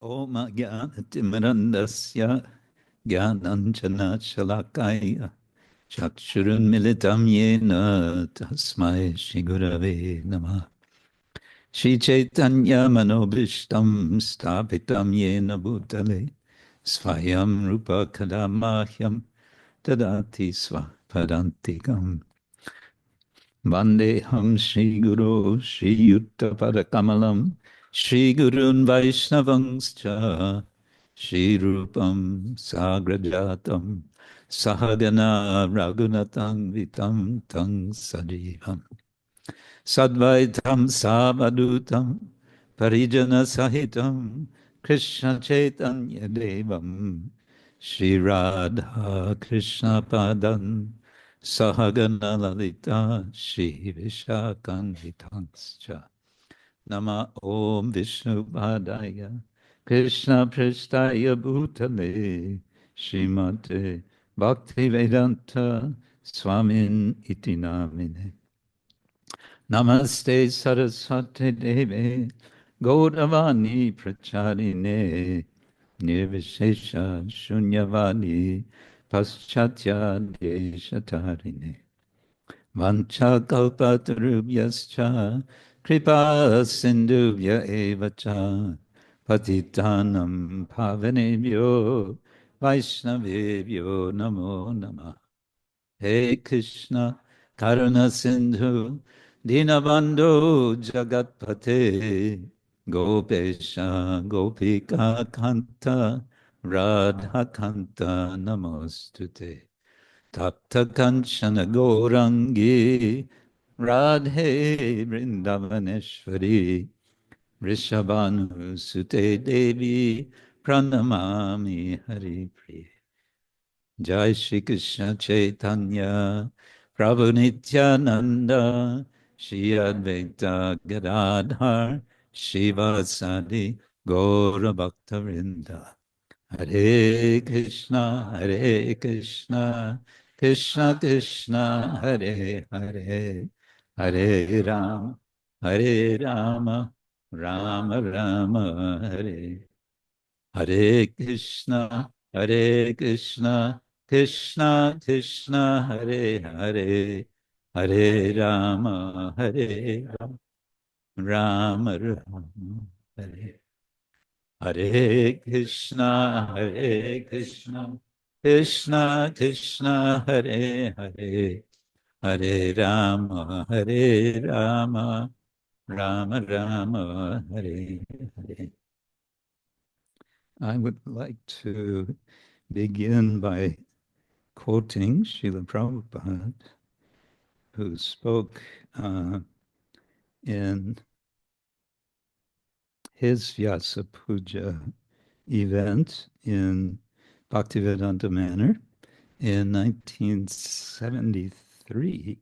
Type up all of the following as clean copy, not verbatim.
Om Jnanatimrandasya Jnananjana Shalakaya Chakshurun Militam Yena Tasmai Shigurave Namah Shri Chaitanya Manobishtam Stapitam Yena Bhutale Svayam Rupa Kadamahyam Tadati Svapadantikam Vandeham Shri Guru Shri Yutta Padakamalam Shri Gurun Vaishnavangscha Shri Rupam Sagrajatam Sahagana Raghunatang Vitam Tang Sajivam Sadvaitam Savadutam Parijana Sahitam Krishna Chaitanya Devam Shri Radha Krishna Padan Sahagana Lalita Shri Vishakam Nama Om Vishnu Padaya Krishna Prestaya Bhutale Srimate Bhakti Vedanta Swamin Iti Namine Namaste Saraswati Deve Gauravani Pracharine Nirvishesha Shunyavani Paschatya Deshatarine Vancha kalpatarubhyascha kripa sindhubhya evacha patitanam pavanebhyo vaishnavebhyo namo namah. Hey Krishna karuna sindhu dinabandhu jagatpate gopesha gopika kanta radha kanta namostute. Tapta Kanchana Gaurangi Radhe Vrindavaneshwari Rishabhanu Sute Devi Pranamami Hari Priya Jai Shri Krishna Chaitanya Prabhu Nityananda Shri Advaita Gadadhar Shivasadi Gaura Bhaktavinda Hare Krishna, Krishna Krishna, Hare Hare, Hare Rama, Hare Rama, Rama Rama, Hare Hare Krishna, Krishna Krishna, Hare Hare, Hare Rama, Rama Rama, Hare Hare Krishna, Krishna Krishna, Hare Hare, Hare Rama, Rama Rama, Hare Hare. I would like to begin by quoting Srila Prabhupada, who spoke in his Vyasa Puja event in Bhaktivedanta Manor in 1973.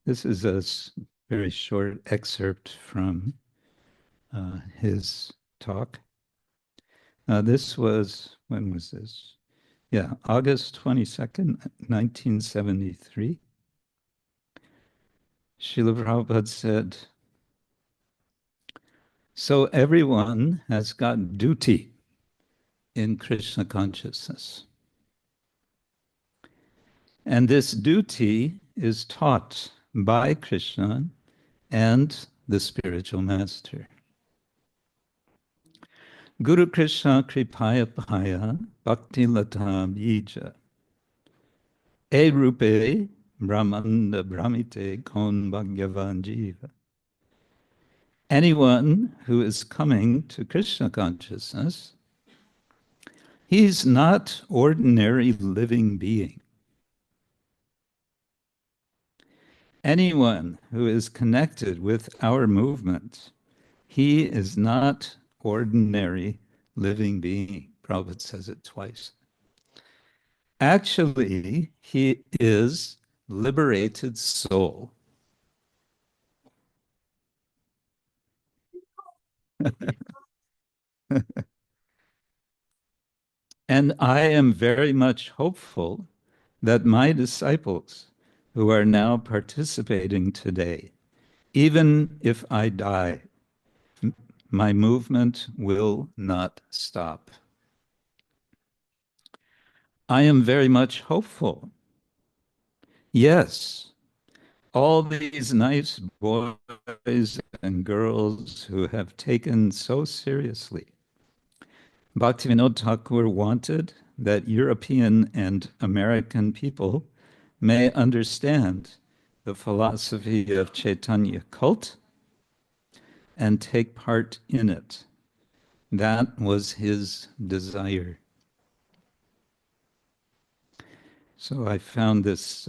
This is a very short excerpt from his talk. This was, when was this? Yeah, August 22nd, 1973. Srila Prabhupada said, so everyone has got duty in Krishna consciousness. And this duty is taught by Krishna and the spiritual master. Guru Krishna Kripaya Paya Bhakti Lata Bija E Rupe Brahmanda Brahmite Kon Bhagyavan Jiva. Anyone who is coming to Krishna consciousness, he's not ordinary living being. Anyone who is connected with our movement, he is not ordinary living being. Prabhupada says it twice. Actually, he is liberated soul. And I am very much hopeful that my disciples who are now participating today, even if I die My movement will not stop. I am very much hopeful. Yes, all these nice boys and girls who have taken so seriously. Bhaktivinoda Thakur wanted that European and American people may understand the philosophy of Chaitanya cult and take part in it. That was his desire. So I found this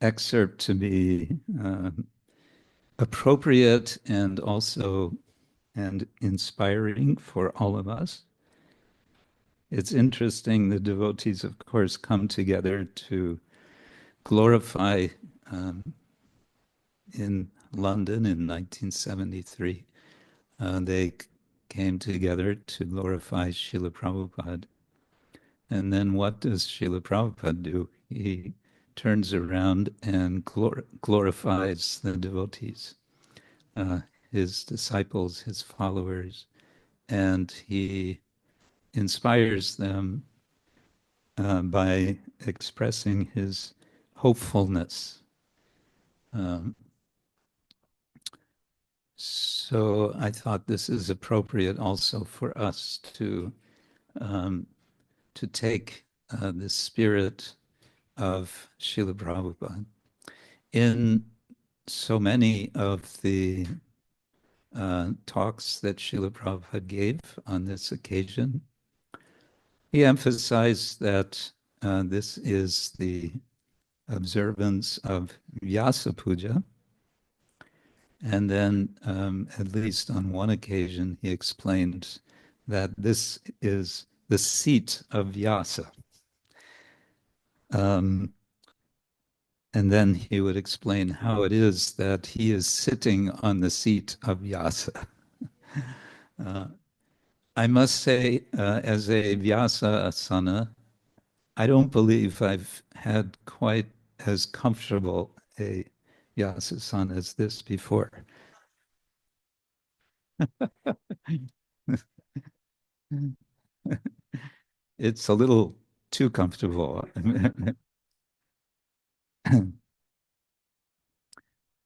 excerpt to be appropriate and also and inspiring for all of us. It's interesting, the devotees, of course, come together to glorify in London in 1973. They came together to glorify Srila Prabhupada. And then what does Srila Prabhupada do? He turns around and glorifies the devotees, uh, his disciples, his followers, and he inspires them by expressing his hopefulness. Um, so I thought this is appropriate also for us um, to take the spirit of Srila Prabhupada. In so many of the talks that Srila Prabhupada gave on this occasion, he emphasized that this is the observance of Vyasa Puja. And then, at least on one occasion, he explained that this is the seat of Vyasa. Um, and then he would explain how it is that he is sitting on the seat of Vyasa. Uh, I must say, as a Vyasa asana, I don't believe I've had quite as comfortable a Vyasasana as this before. It's a little too comfortable.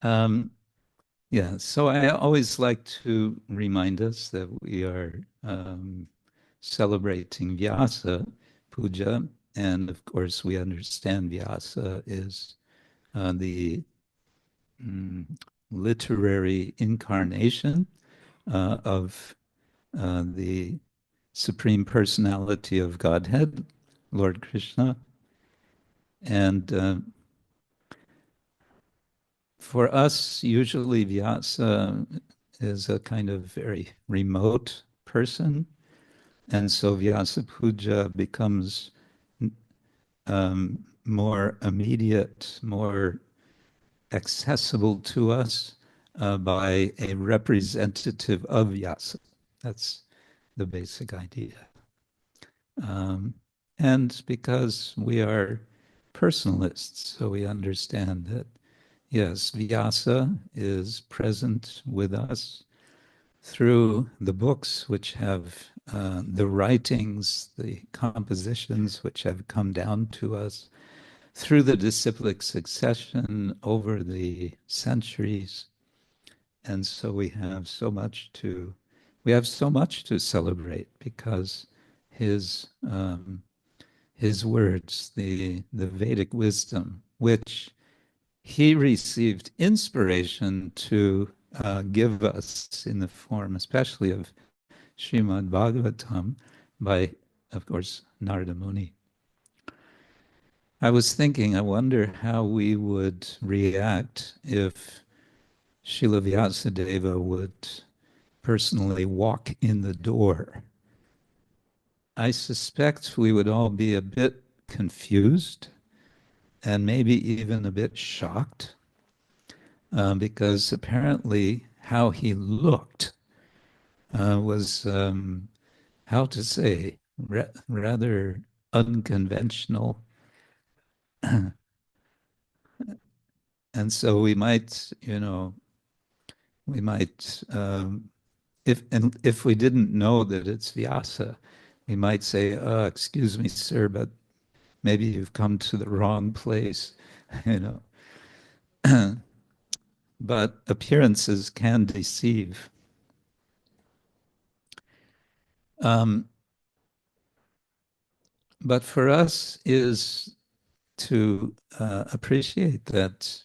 um, yeah, so I always like to remind us that we are celebrating Vyasa Puja, and of course we understand Vyasa is the mm, literary incarnation of the Supreme Personality of Godhead, Lord Krishna. And for us, usually Vyasa is a kind of very remote person. And so Vyasa Puja becomes more immediate, more accessible to us by a representative of Vyasa. That's the basic idea. Um, and because we are personalists, so we understand that, yes, Vyasa is present with us through the books which have the writings, the compositions which have come down to us, through the disciplic succession over the centuries. And so we have so much to celebrate because his his words, the Vedic wisdom, which he received inspiration to give us in the form, especially of Srimad Bhagavatam, by, of course, Narada Muni. I was thinking, I wonder how we would react if Srila Vyasadeva would personally walk in the door. I suspect we would all be a bit confused and maybe even a bit shocked because apparently how he looked was, how to say, rather unconventional. And so we might if we didn't know that it's Vyasa, we might say, excuse me, sir, but maybe you've come to the wrong place, you know. But appearances can deceive. Um, but for us is to appreciate that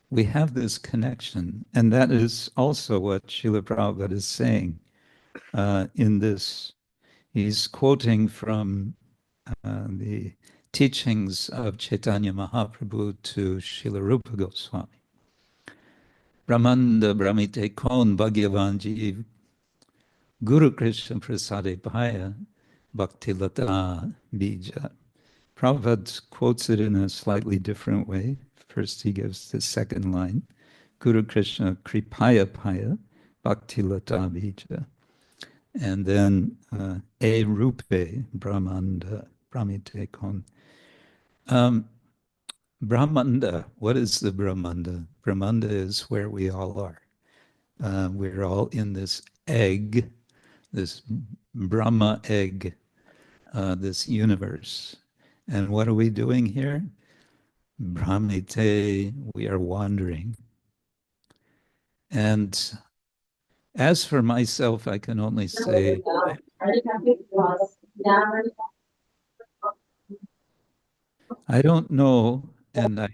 we have this connection. And that is also what Srila Prabhupada is saying in this. He's quoting from the teachings of Chaitanya Mahaprabhu to Srila Rupa Goswami. Brahmanda Brahmite Kon Bhagavan Jeev Guru Krishna Prasade Bhaya Bhakti Lata Bija. Prabhupada quotes it in a slightly different way. First, he gives the second line, Guru Krishna Kripaya Paya Bhakti Lata Bija. And then E Rupe Brahmanda Brahmite Kon. Brahmanda, what is the Brahmanda? Brahmanda is where we all are. We're all in this egg, this Brahma egg, this universe. And what are we doing here? Brahmite, we are wandering. And as for myself, I can only say, I don't know, and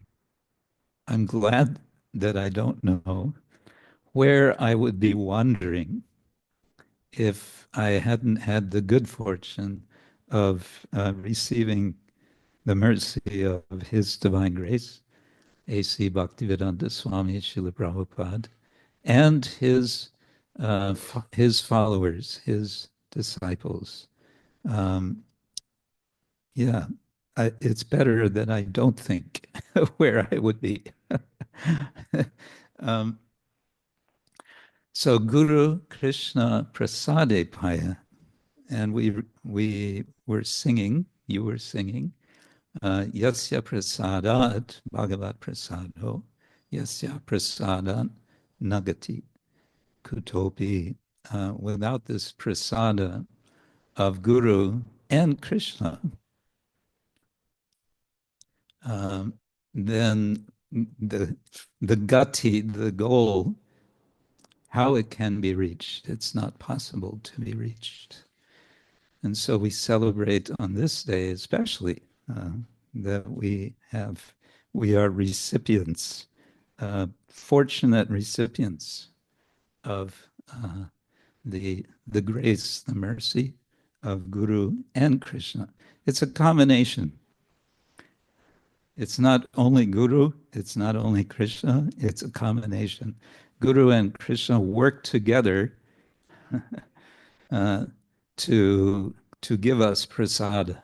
I'm glad that I don't know where I would be wandering if I hadn't had the good fortune of receiving the mercy of His Divine Grace, A.C. Bhaktivedanta Swami Srila Prabhupada, and his followers, his disciples. Yeah, it's better that I don't think where I would be. um, so Guru Krishna Prasade Paya, and we were singing, you were singing, Yasya Prasadat Bhagavat Prasado, Yasya Prasadat Nagati Kutopi. Without this prasada of Guru and Krishna, then the gati, the goal, how it can be reached, it's not possible to be reached. And so we celebrate on this day, especially that we are recipients, fortunate recipients of the grace, the mercy of Guru and Krishna. It's a combination. It's not only Guru, it's not only Krishna, it's a combination. Guru and Krishna work together to give us prasada.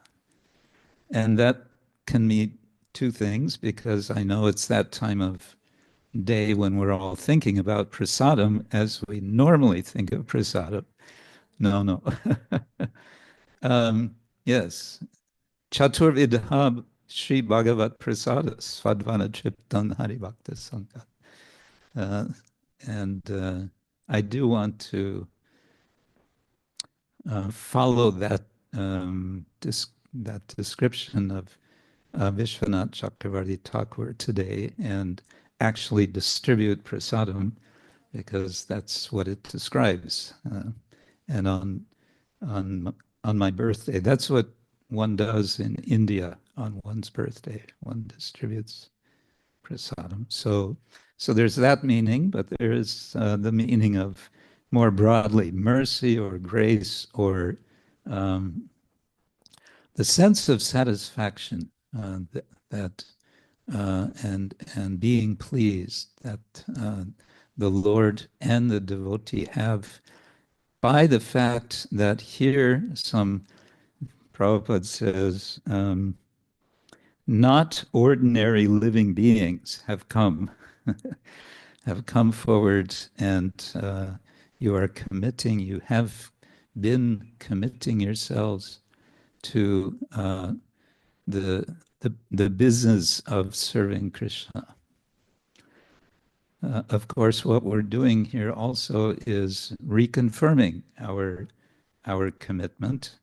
And that can mean two things, because I know it's that time of day when we're all thinking about prasadam as we normally think of prasadam. No. Yes. Chaturvidha Sri Bhagavat Prasada Svadvana Chiptan Hari Bhakta Sangha. And I do want to follow that that description of Vishwanath Chakravarti Thakur today and actually distribute prasadam, because that's what it describes. And on my birthday, that's what one does in India on one's birthday. One distributes prasadam. So there's that meaning, but there is the meaning of more broadly mercy or grace, or the sense of satisfaction that and being pleased that the Lord and the devotee have, by the fact that here some Prabhupada says not ordinary living beings have come forward, and you have been committing yourselves to the business of serving Krishna. Of course, what we're doing here also is reconfirming our commitment.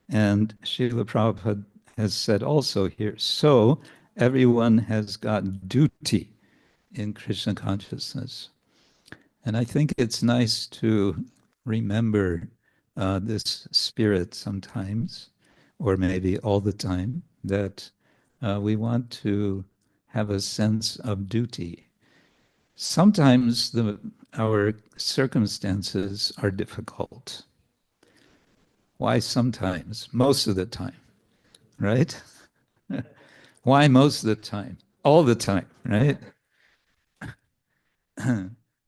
And Srila Prabhupada has said also here, so everyone has got duty in Krishna consciousness. And I think it's nice to remember this spirit sometimes, or maybe all the time, that we want to have a sense of duty. Sometimes our circumstances are difficult. Why sometimes? Most of the time, right? Why most of the time? All the time, right?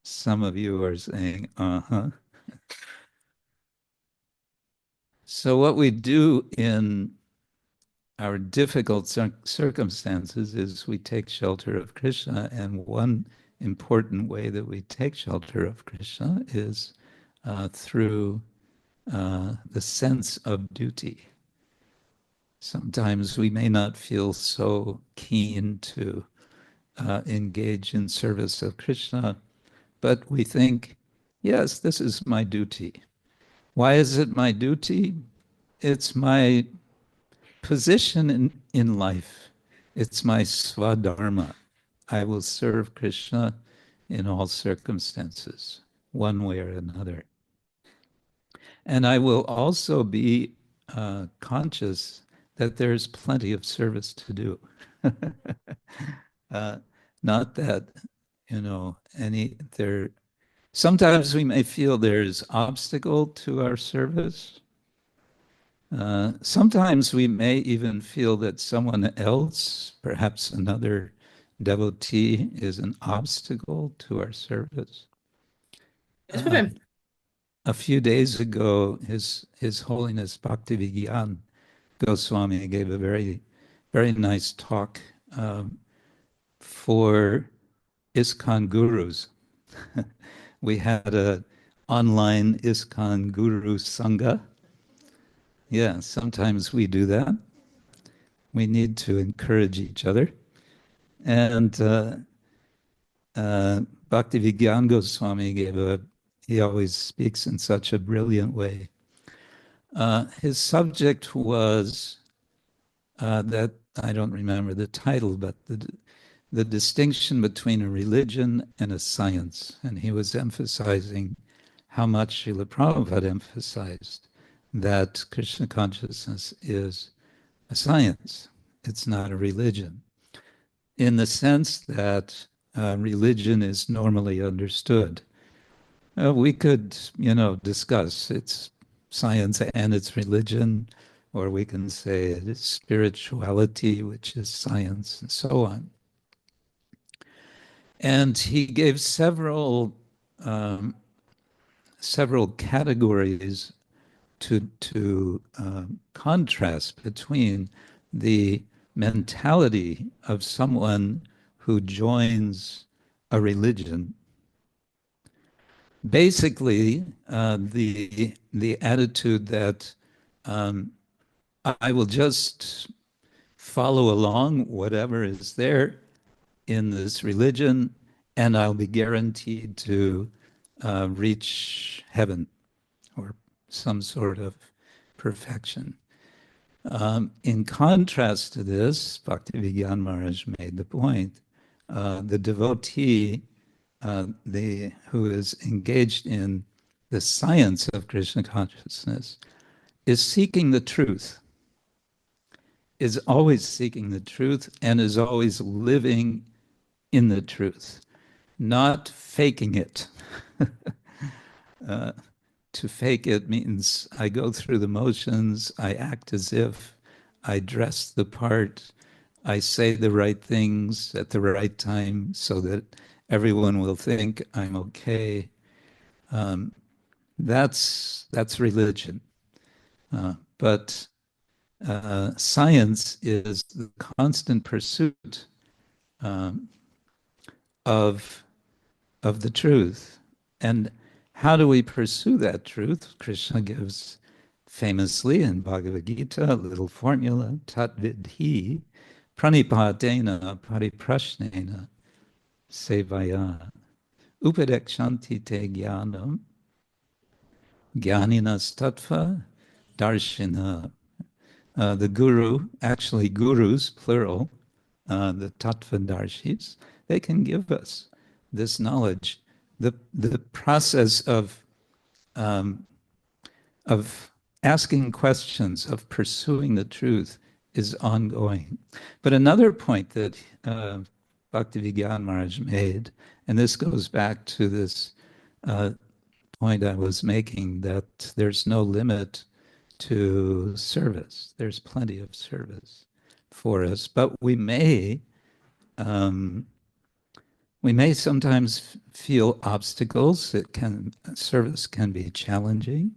Some of you are saying, uh-huh. So what we do in our difficult circumstances is we take shelter of Krishna, and one important way that we take shelter of Krishna is through the sense of duty. Sometimes we may not feel so keen to engage in service of Krishna, but we think, yes, this is my duty. Why is it my duty? It's my position in life. It's my swadharma. I will serve Krishna in all circumstances, one way or another. And I will also be conscious that there's plenty of service to do. uh, Not that, sometimes we may feel there's obstacle to our service. Sometimes we may even feel that someone else, perhaps another devotee, is an obstacle to our service. A few days ago, His Holiness Bhaktivedanta Goswami gave a very, very nice talk for ISKCON gurus. We had an online ISKCON Guru Sangha. Yeah, sometimes we do that. We need to encourage each other. And Bhaktivedanta Goswami he always speaks in such a brilliant way. His subject was that, I don't remember the title, but the distinction between a religion and a science. And he was emphasizing how much Srila Prabhupada emphasized that Krishna consciousness is a science. It's not a religion. In the sense that religion is normally understood. We could, discuss its science and its religion, or we can say it is spirituality, which is science, and so on. And he gave several categories to contrast between the mentality of someone who joins a religion. Basically, the attitude that I will just follow along whatever is there in this religion, and I'll be guaranteed to reach heaven or some sort of perfection. In contrast to this, Bhaktivedanta Maharaj made the point, the devotee who is engaged in the science of Krishna consciousness is seeking the truth, is always seeking the truth, and is always living in the truth, not faking it. To fake it means I go through the motions, I act as if, I dress the part, I say the right things at the right time so that everyone will think I'm okay. That's religion. But science is the constant pursuit of the truth. And how do we pursue that truth? Krishna gives famously in Bhagavad Gita a little formula, tat vidhi pranipadena pariprashnena sevaya. Upadekshanti te jnanam, jnaninas tattva darshina. The guru, actually gurus, plural, the tattvadarshis, they can give us this knowledge. The process um, of asking questions, of pursuing the truth is ongoing. But another point that Bhaktivedanta Maharaj made, and this goes back to this uh, point I was making, that there's no limit to service. There's plenty of service for us, but um, we may sometimes feel obstacles. Service can be challenging,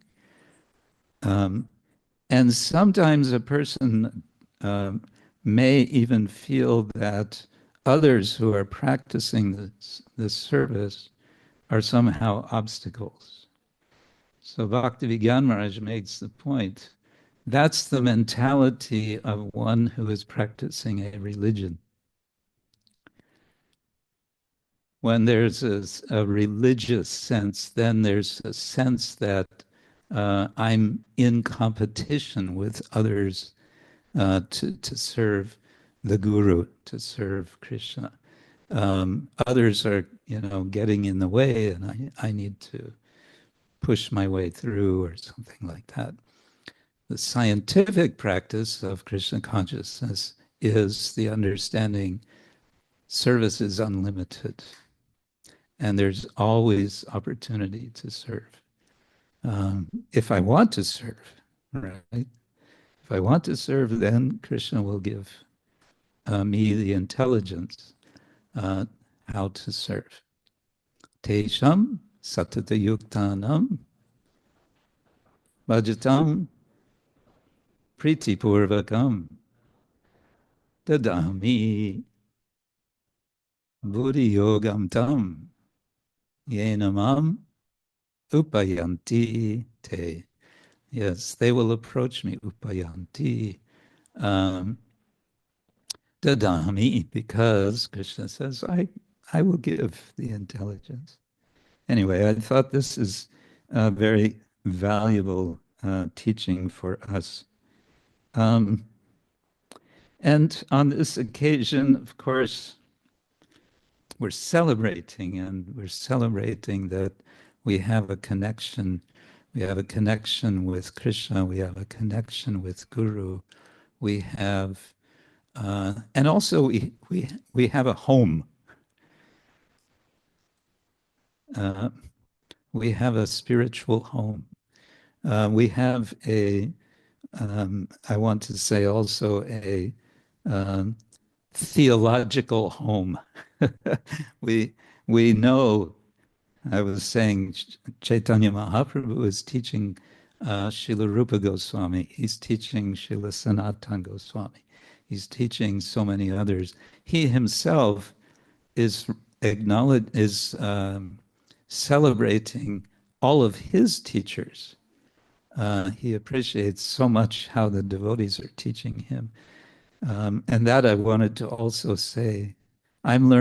and sometimes a person um, may even feel that others who are practicing this service are somehow obstacles. So Bhaktivedanta Maharaj makes the point. That's the mentality of one who is practicing a religion. When there's a religious sense, then there's a sense that I'm in competition with others to serve the Guru, to serve Krishna. Others are, getting in the way, and I need to push my way through, or something like that. The scientific practice of Krishna consciousness is the understanding service is unlimited, and there's always opportunity to serve. If I want to serve, right? If I want to serve, then Krishna will give me the intelligence how to serve. Tesham satata yuktanam bhajatam priti purvakam dadami buddhi yogam tam yenamam upayanti te. Yes, they will approach me, upayanti, um, dadami, because Krishna says, I will give the intelligence. Anyway, I thought this is a very valuable teaching for us. Um, and on this occasion, of course, we're celebrating, and we're celebrating that we have a connection. We have a connection with Krishna. We have a connection with Guru. We have, and also we have a home. Uh, we have a spiritual home. We have I want to say also a um, theological home. we we know. I was saying Chaitanya Mahaprabhu is teaching Srila Rupa Goswami. He's teaching Srila Sanatana Goswami. He's teaching so many others. He himself is celebrating all of his teachers. He appreciates so much how the devotees are teaching him. And that I wanted to also say. I'm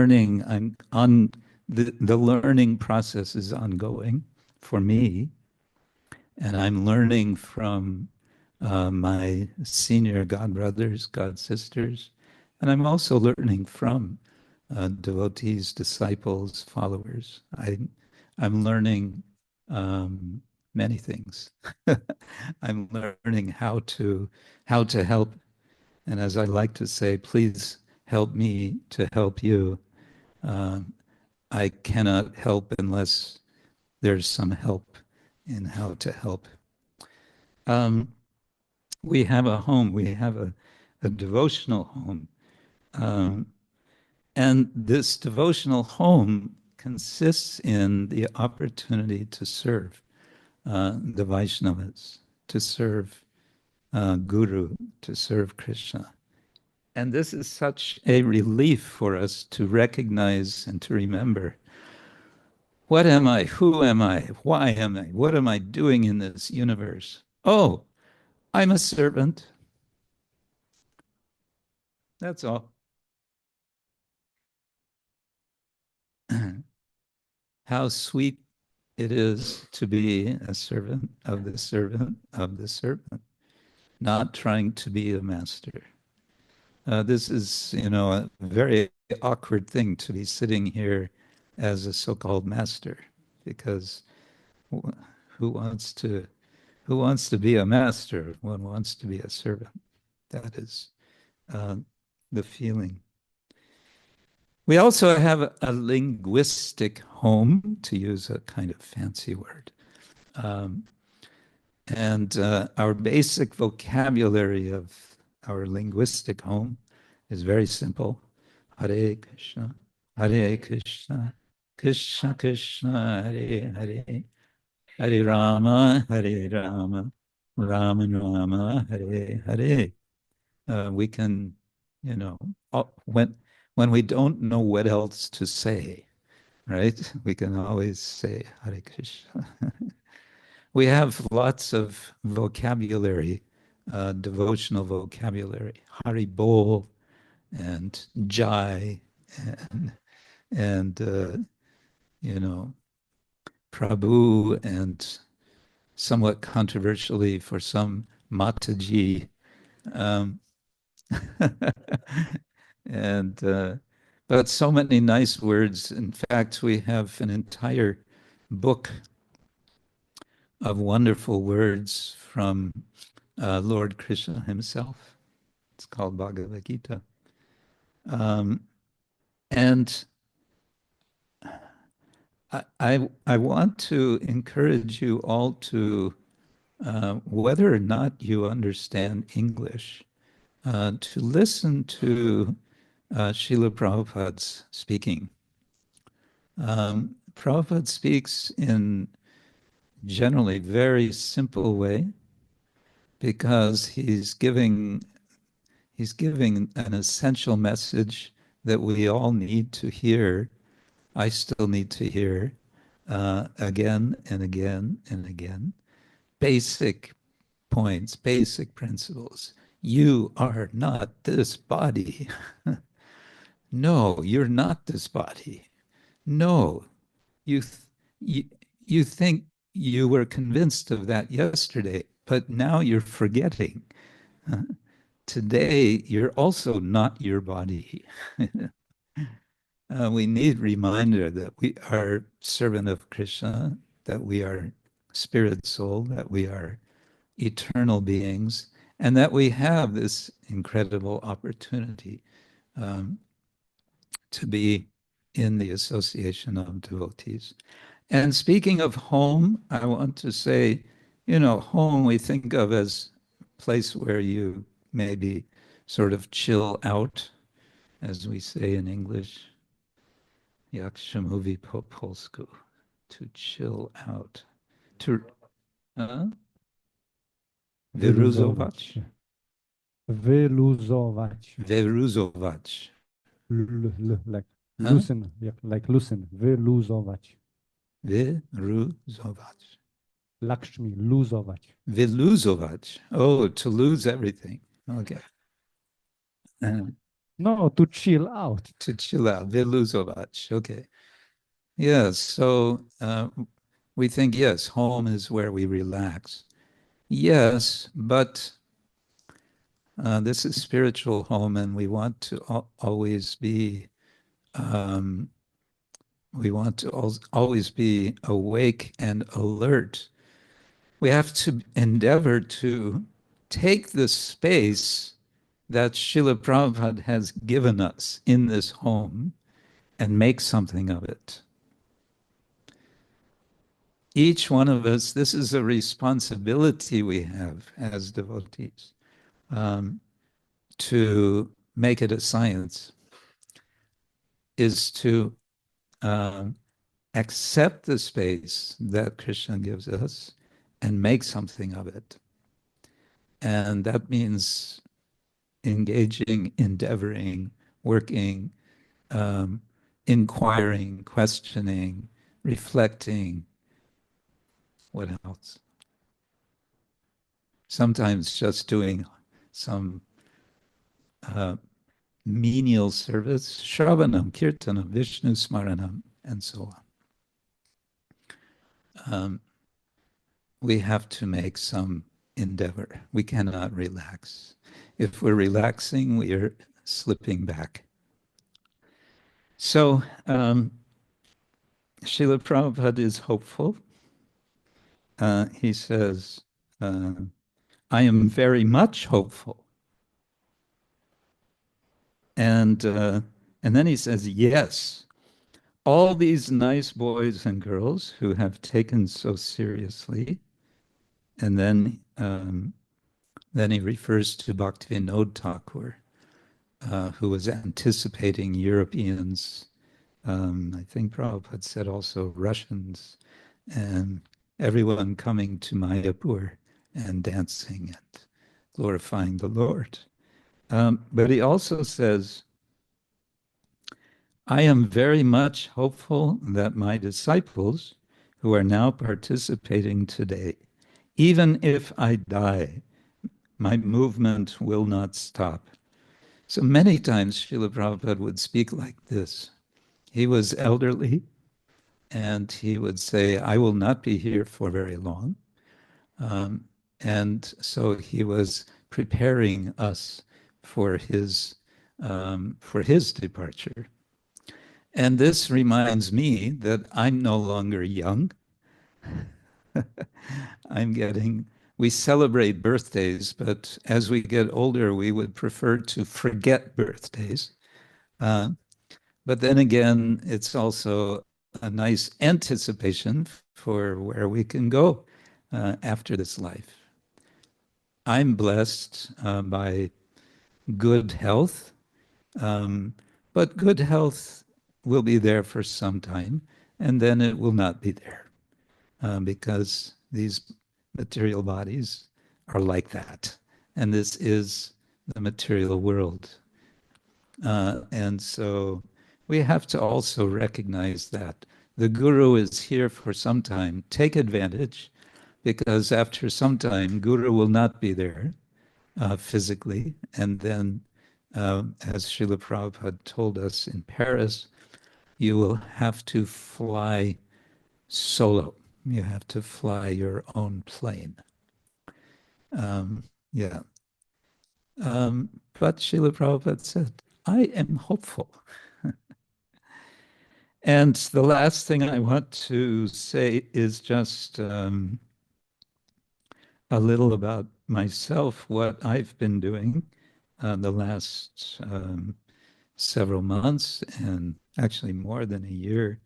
on the learning process is ongoing for me, and I'm learning from my senior god brothers, god sisters, and I'm also learning from devotees, disciples, followers. I'm learning many things. I'm learning how to help, and as I like to say, please help me to help you. Uh, I cannot help unless there's some help in how to help. Um, we have a home, we have a devotional home. Um, and this devotional home consists in the opportunity to serve the Vaishnavas, to serve Guru, to serve Krishna. And this is such a relief for us to recognize and to remember. What am I? Who am I? Why am I? What am I doing in this universe? Oh, I'm a servant. That's all. how sweet it is to be a servant of the servant of the servant, not trying to be a master. This is, a very awkward thing to be sitting here as a so-called master, because who wants to who wants to be a master? One wants to be a servant. That is the feeling. We also have a linguistic home, to use a kind of fancy word. Um, and our basic vocabulary of our linguistic home is very simple. Hare Krishna, Hare Krishna, Krishna Krishna, Hare Hare, Hare Rama, Hare Rama, Rama Rama, Hare Hare. We can, when we don't know what else to say, right? We can always say Hare Krishna. We have lots of vocabulary, devotional vocabulary, Hari Bol and Jai, and, and you know, Prabhu, and somewhat controversially for some, Mataji. Um, and but so many nice words. In fact, we have an entire book of wonderful words from Lord Krishna himself. It's called Bhagavad Gita. Um, and I want to encourage you all to, whether or not you understand English, to listen to Srila Prabhupada's speaking. Prabhupada speaks in generally very simple way, because he's giving an essential message that we all need to hear. I still need to hear again and again and again. Basic points, basic principles. You are not this body. No, you're not this body. No, you, you, you think you were convinced of that yesterday, but now you're forgetting. Today, you're also not your body. We need reminder that we are servant of Krishna, that we are spirit soul, that we are eternal beings, and that we have this incredible opportunity to be in the association of devotees. And speaking of home, I want to say, home we think of as a place where you maybe sort of chill out, as we say in English. Jak się mówi po polsku? To chill out. To wyluzować. się. Wyluzować. Wyluzować. Like loosen, like loosen. Wyluzować. Wyluzować. Lakshmi, luzować. Wyluzować. Oh, to lose everything. Okay. No, to chill out. To chill out. Wyluzować. Okay. Yes. So we think, yes, home is where we relax. Yes, but this is spiritual home, and we want to always be always be awake and alert. We have to endeavor to take the space that Srila Prabhupada has given us in this home and make something of it. Each one of us, this is a responsibility we have as devotees, to make it a science, is to accept the space that Krishna gives us and make something of it. And that means engaging, endeavoring, working, inquiring, questioning, reflecting. What else? Sometimes just doing some menial service, Shravanam, Kirtanam, Vishnu Smaranam, and so on. um, we have to make some endeavor. We cannot relax. If we're relaxing, we are slipping back. So, Srila Prabhupada is hopeful. He says, I am very much hopeful. And then he says, yes, all these nice boys and girls who have taken so seriously, and then he refers to Bhaktivinoda Thakur, who was anticipating Europeans. I think Prabhupada said also Russians, and everyone coming to Mayapur and dancing and glorifying the Lord. But he also says, I am very much hopeful that my disciples who are now participating today, even if I die, my movement will not stop. So many times Srila Prabhupada would speak like this. He was elderly, and he would say, I will not be here for very long. And so he was preparing us for his departure. And this reminds me that I'm no longer young. We celebrate birthdays, but as we get older, we would prefer to forget birthdays. But then again, it's also a nice anticipation for where we can go after this life. I'm blessed by good health, but good health will be there for some time, and then it will not be there because these material bodies are like that. And this is the material world. And so we have to also recognize that the Guru is here for some time. Take advantage, because after some time, Guru will not be there physically. And then, as Srila Prabhupada told us in Paris, you will have to fly solo. You have to fly your own plane. Yeah. But Srila Prabhupada said, I am hopeful. And the last thing I want to say is just a little about myself, what I've been doing the last several months, and actually more than a year.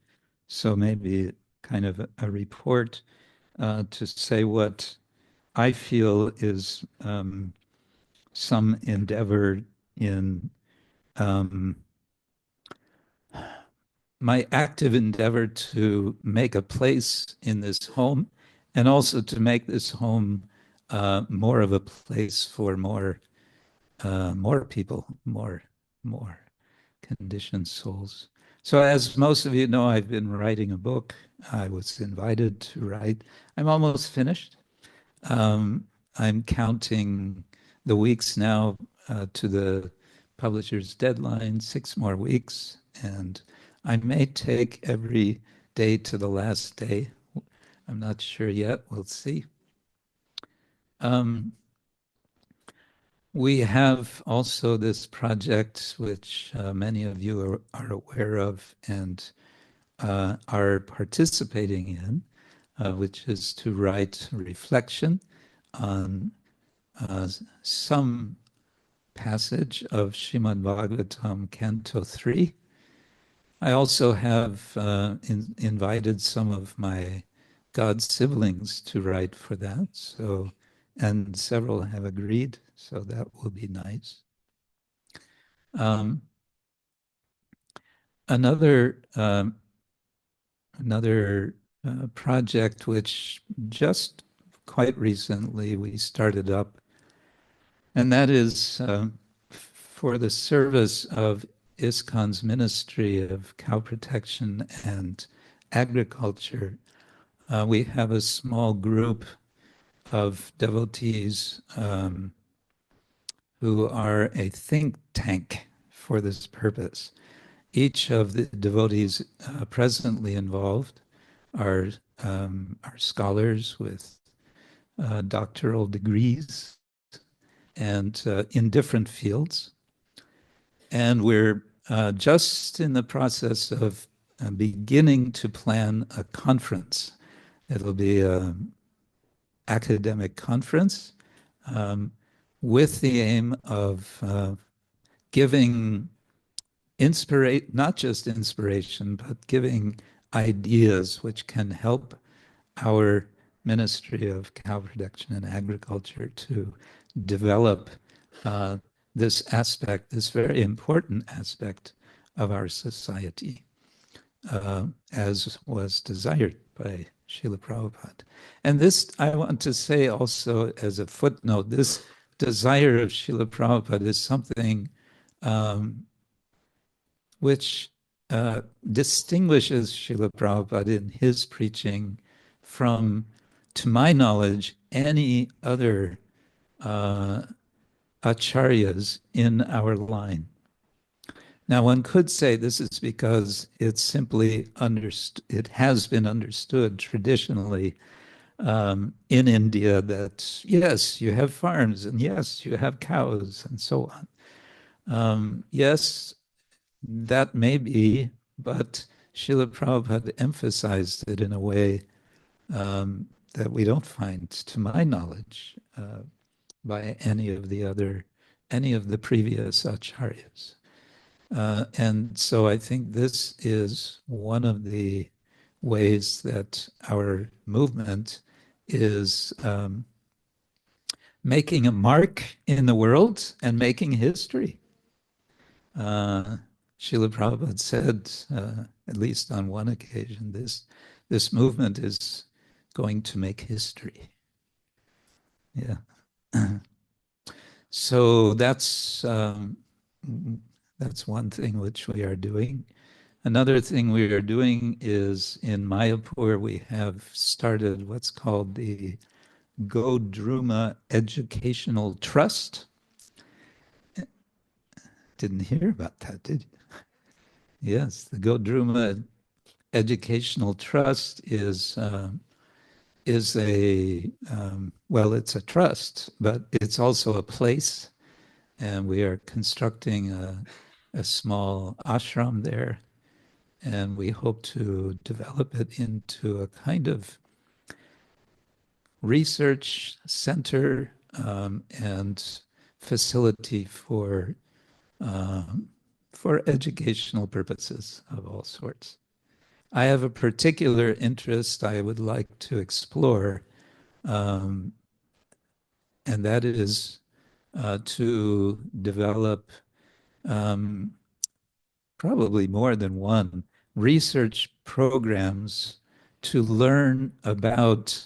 So maybe kind of a report to say what I feel is some endeavor in my active endeavor to make a place in this home, and also to make this home more of a place for more people, more conditioned souls. So as most of you know, I've been writing a book. I was invited to write. I'm almost finished. I'm counting the weeks now to the publisher's deadline, 6 more weeks, and I may take every day to the last day. I'm not sure yet. We'll see. We have also this project, which many of you are aware of and are participating in, which is to write reflection on some passage of Srimad Bhagavatam, Canto 3. I also have invited some of my God siblings to write for that, so, and several have agreed, so that will be nice. Another project which just quite recently we started up, and that is for the service of ISKCON's Ministry of Cow Protection and Agriculture. We have a small group of devotees who are a think tank for this purpose. Each of the devotees presently involved are are scholars with doctoral degrees and in different fields. And we're just in the process of beginning to plan a conference. It'll be an academic conference with the aim of giving not just inspiration, but giving ideas which can help our Ministry of Cow Production and Agriculture to develop this aspect, this very important aspect of our society, as was desired by Srila Prabhupada. And this, I want to say also as a footnote, this desire of Srila Prabhupada is something which distinguishes Srila Prabhupada in his preaching from, to my knowledge, any other acharyas in our line. Now, one could say this is because it's simply it has been understood traditionally in India that, yes, you have farms, and yes, you have cows, and so on. Yes, that may be, but Srila Prabhupada emphasized it in a way that we don't find, to my knowledge, by any of the previous acharyas. And so I think this is one of the ways that our movement is making a mark in the world and making history. Srila Prabhupada said, at least on one occasion, this movement is going to make history. Yeah. So that's one thing which we are doing. Another thing we are doing is in Mayapur, we have started what's called the Godruma Educational Trust. Didn't hear about that, did you? Yes, the Godruma Educational Trust is a, well, it's a trust, but it's also a place. And we are constructing a small ashram there. And we hope to develop it into a kind of research center and facility for educational purposes of all sorts. I have a particular interest I would like to explore, and that is to develop probably more than one research programs to learn about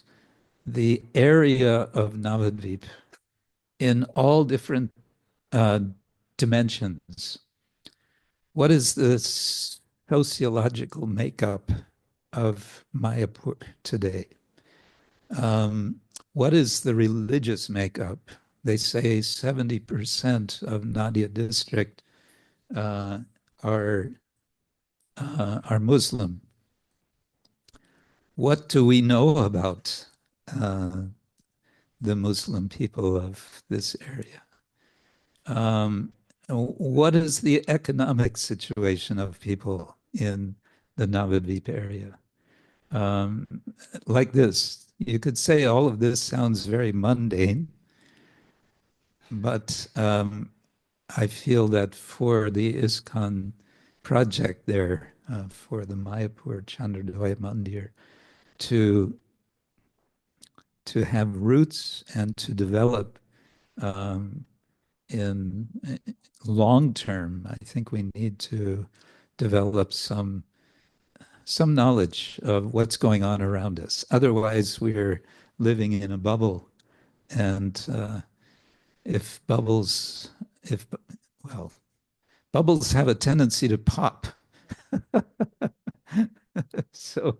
the area of Navadvip in all different dimensions. What is the sociological makeup of Mayapur today? What is the religious makeup? They say 70% of Nadia district are Muslim. What do we know about the Muslim people of this area? What is the economic situation of people in the Navadvip area? Like this, you could say all of this sounds very mundane, but I feel that for the ISKCON project there, for the Mayapur Chandradoya Mandir, to have roots and to develop in long term, I think we need to develop some knowledge of what's going on around us. Otherwise, we're living in a bubble, and bubbles have a tendency to pop. So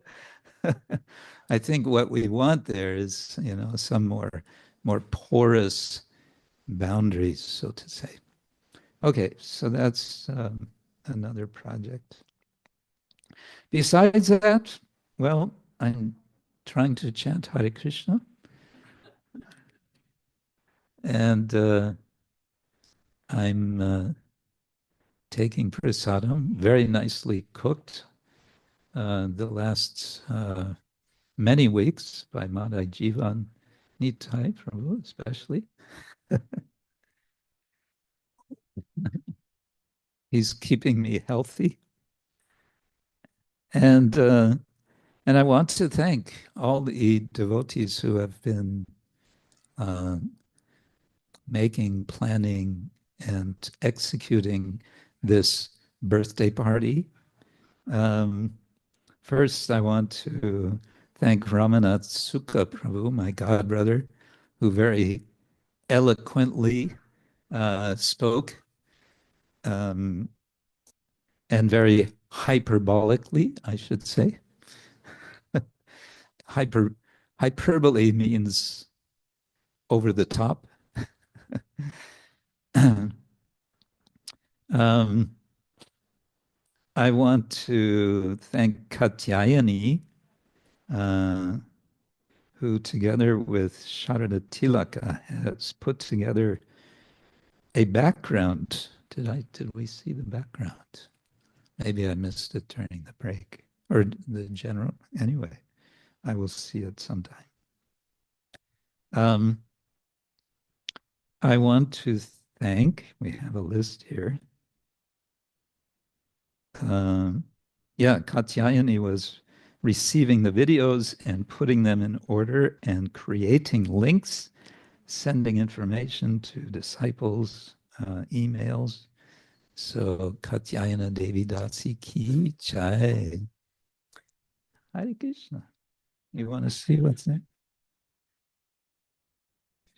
I think what we want there is, some more porous boundaries, so to say. Okay, so that's another project. Besides that, well, I'm trying to chant Hare Krishna. And I'm taking prasadam, very nicely cooked, the last many weeks by Madai Jivan Nitai Prabhu, especially. He's keeping me healthy. And I want to thank all the devotees who have been uh, making, planning, and executing this birthday party. First, I want to thank Ramanath Sukha Prabhu, my godbrother, who very eloquently spoke and very hyperbolically, I should say. Hyperbole means over the top. I want to thank Katyayani, who together with Sharada Tilaka has put together a background. Did we see the background? Maybe I missed it during the break or the general. Anyway, I will see it sometime. I want to thank, we have a list here. Katyayani was receiving the videos and putting them in order and creating links, sending information to disciples, emails. So Katyayana Devi Dasi ki jai. Hare Krishna. You want to see what's there?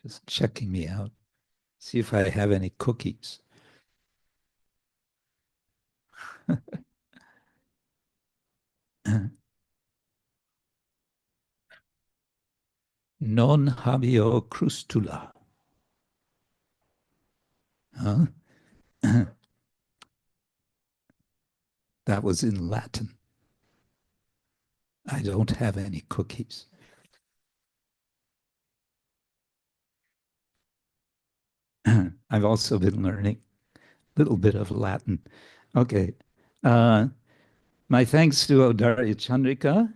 Just checking me out. See if I have any cookies. Non habeo crustula. Huh? That was in Latin. I don't have any cookies. I've also been learning a little bit of Latin. Okay. My thanks to Odarya Chandrika.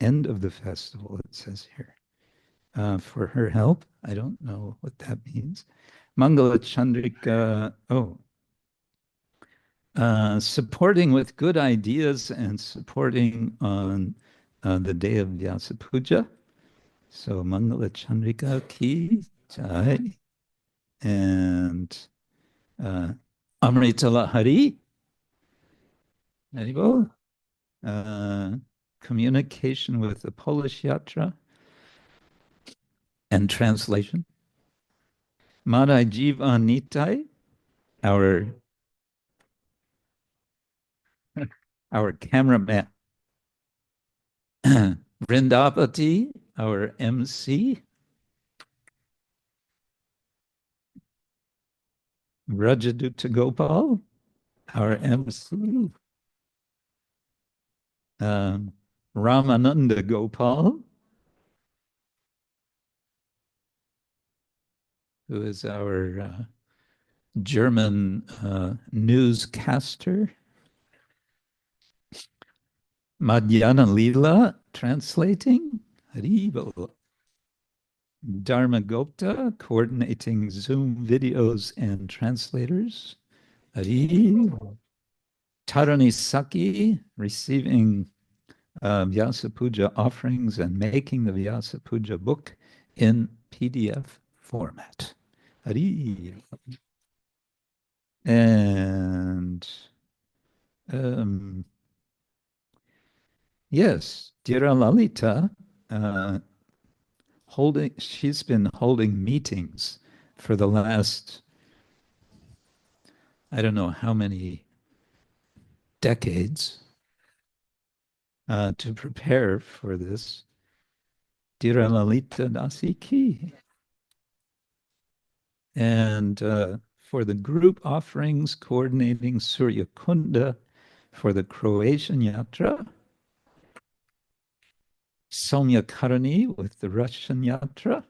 End of the festival, it says here, for her help. I don't know what that means. Mangala Chandrika, supporting with good ideas and supporting on the day of Vyasa Puja. So Mangala Chandrika ki jai. And Amrita Lahari. Communication with the Polish Yatra and translation. Madai Jiva Nitai, our cameraman. Vrindavati, our MC. Rajaduta Gopal, our MC. Ramananda Gopal, who is our German newscaster. Madhyana Leela translating. Haribol. Dharma Gupta coordinating Zoom videos and translators. Haribol. Tarani Saki receiving Vyasa Puja offerings and making the Vyasa Puja book in PDF format. Hari. And yes, Dira Lalita, she's been holding meetings for the last, I don't know how many decades, to prepare for this. Dira Lalita Dasiki. And for the group offerings, coordinating Surya Kunda for the Croatian Yatra. Somyakarani with the Russian Yatra,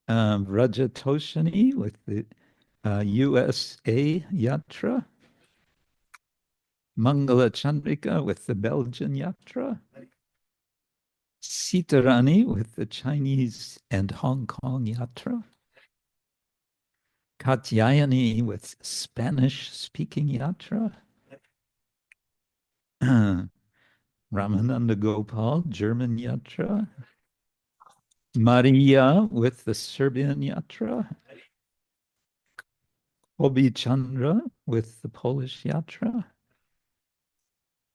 Vrajatoshani with the USA Yatra, Mangala Chandrika with the Belgian Yatra, Sitarani with the Chinese and Hong Kong Yatra, Katyayani with Spanish-speaking Yatra, Ramananda Gopal, German Yatra, Maria with the Serbian Yatra, Obi Chandra with the Polish Yatra,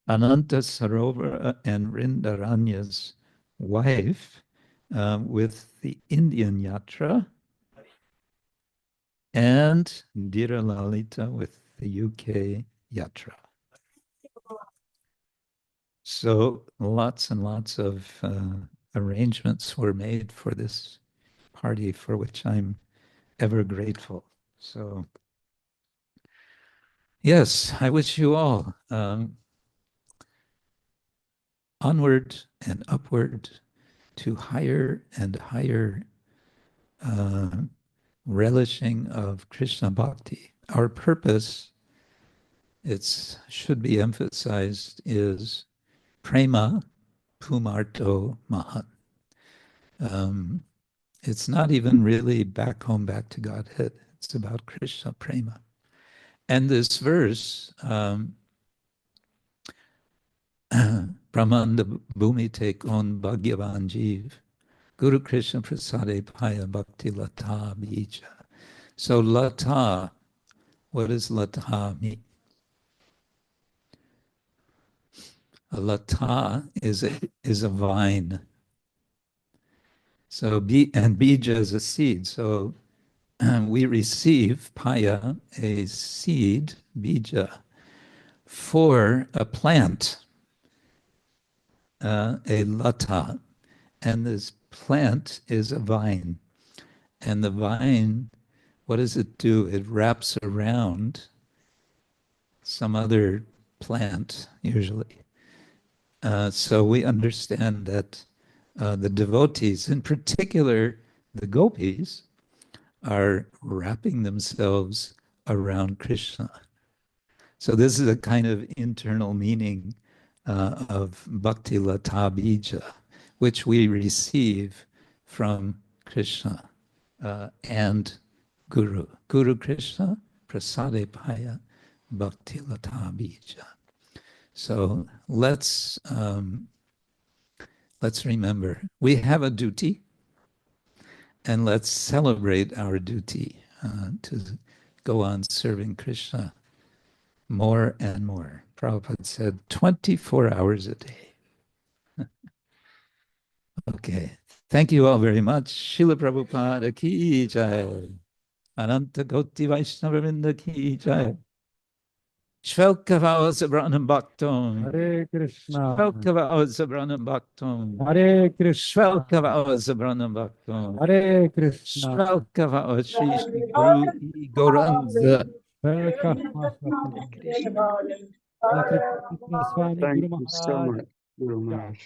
Ananta Sarovar and Rindaranya's wife with the Indian Yatra, and Dira Lalita with the UK Yatra. So lots and lots of arrangements were made for this party, for which I'm ever grateful. So yes, I wish you all onward and upward to higher and higher relishing of Krishna Bhakti. Our purpose, it should be emphasized, is prema pumarto mahan. It's not even really back home, back to Godhead. It's about Krishna prema. And this verse, Brahmanda Bhumi Tek On Bhagyavan Jeev, Guru Krishna Prasade Paya Bhakti Lata Bija. So Lata, what does Lata mean? A Lata is a vine. So and Bija is a seed. So we receive Paya, a seed, Bija, for a plant, a Lata. And this plant is a vine. And the vine, what does it do? It wraps around some other plant, usually. So we understand that the devotees, in particular the gopis, are wrapping themselves around Krishna. So this is a kind of internal meaning of Bhakti Lata Bija, which we receive from Krishna and Guru. Guru Krishna Prasade Paya Bhakti Lata Bija. So let's remember, we have a duty, and let's celebrate our duty to go on serving Krishna more and more. Prabhupada said 24 hours a day. Okay. Thank you all very much. Srila Prabhupada ki jai. Ananta Koti Vaishnavavinda ki jai. Shvelkava Sabranam Bhaktam. Hare Krishna. Shvelkava Sabranam Bhaktam. Hare Krishna. Shvelkava Sabranam Bhaktam. Hare Krishna. Shvelkava Shri Shri Guru Gauranga. Krishna Swami Thank Guru you so Maharaj. much, Guru Maharaj.